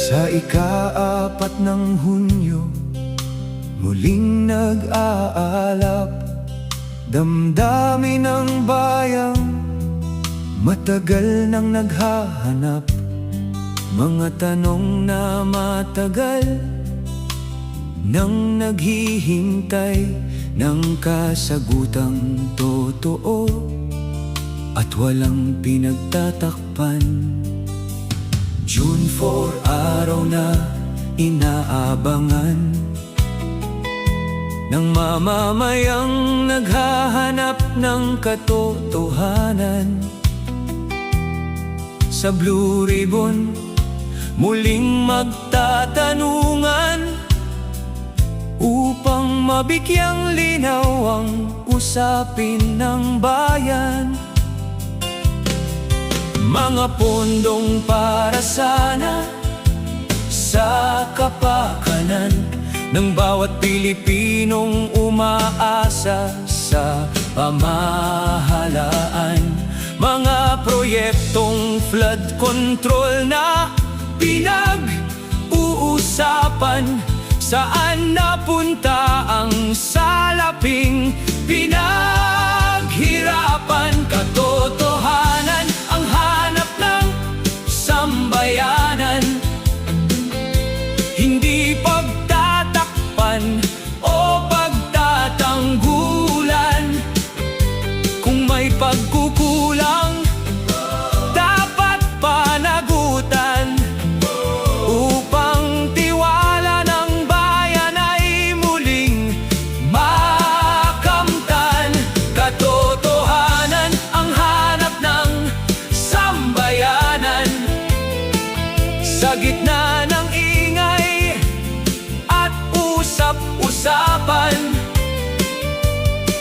Sa ika-4 ng Hunyo, muling nag-aalap, damdamin ng bayang matagal nang naghahanap. Mga tanong na matagal nang naghihintay ng kasagutang totoo at walang pinagtatakpan. June 4, araw na inaabangan ng mamamayang naghahanap ng katotohanan. Sa Blue Ribbon, muling magtatanungan upang mabigyang linaw ang usapin ng bayan. Mga pundong para sana sa kapakanan ng bawat Pilipinong umaasa sa pamahalaan. Mga proyektong flood control na pinag-uusapan, saan napunta ang salaping pinaghirapan. Katotohanan ang hanap ng sambayanan, hindi pagtatakpan o pagtatanggulan. Kung may pagkukulang, dapat panagutan upang tiwala ng bayan ay muling makamtan. Katotohanan ang hanap ng sambayanan, sa gitna ng ingay at usap-usapan,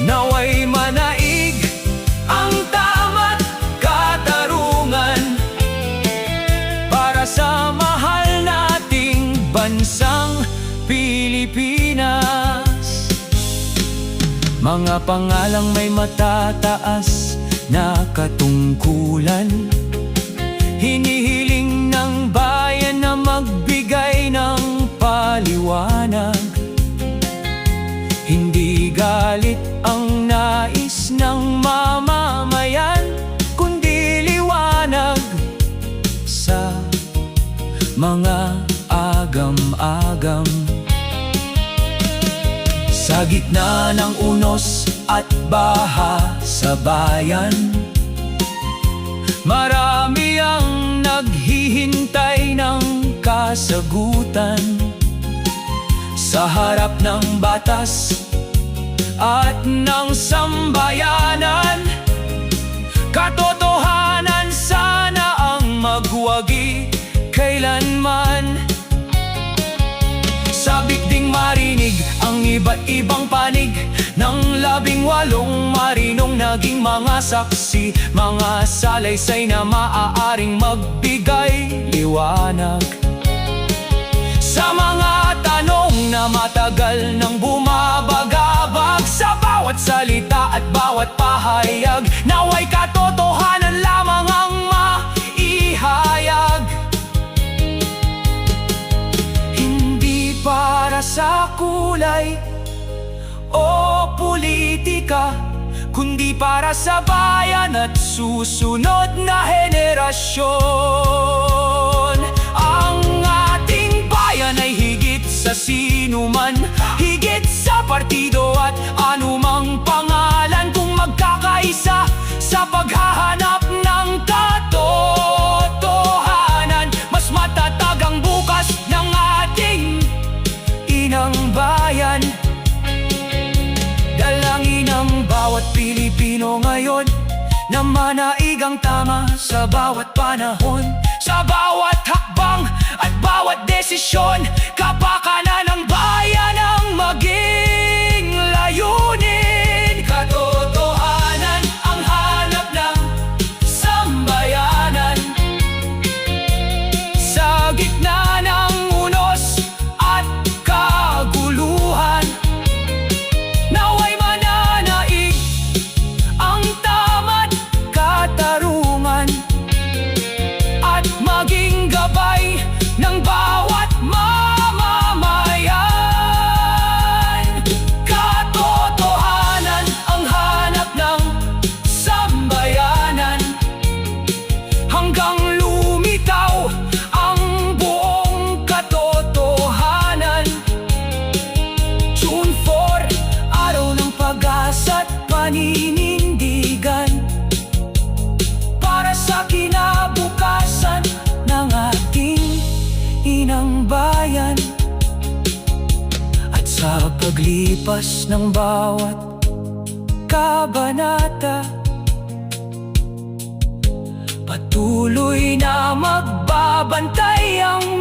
naway manaig ang tama't katarungan para sa mahal nating bansang Pilipinas. Mga pangalang may matataas na katungkulan, hinihiling ng bayan na magbigay ng paliwanag. Hindi galit ang nais ng mamamayan, kundi liwanag sa mga agam-agam. Sa gitna ng unos at baha sa bayan, marami ang naghihintay ng kasagutan. Sa harap ng batas at ng sambayanan, katotohanan sana ang magwagi kailanman. Sa bigding marinig ang iba't ibang panig ng 18 marinong naging mga saksi, mga salaysay na maaaring magbigay liwanag sa mga tanong na matagal nang bumabagabag. Sa bawat salita at bawat pahayag, naway katotohanan lamang ang maihayag. Hindi para sa kulay o politika, kundi para sa bayan at susunod na henerasyon. Ang ating bayan ay higit sa sinuman, higit sa partido at anumang pangalan. Kung magkakaisa sa paghahanap ng katotohanan, mas matatag ang bukas ng ating inang bayan. Dalangin ng bawat Pilipino ngayon na manaig ang tama sa bawat panahon, sa bawat hakbang at bawat desisyon. Kapakanan ng bayan ang maging layunin. Katotohanan ang hanap ng sambayanan, sa gitna ng unos at kaguluhan, naway mananaig ang tama't katarungan at maging Sa paglipas ng bawat kabanata, patuloy na magbabantay ang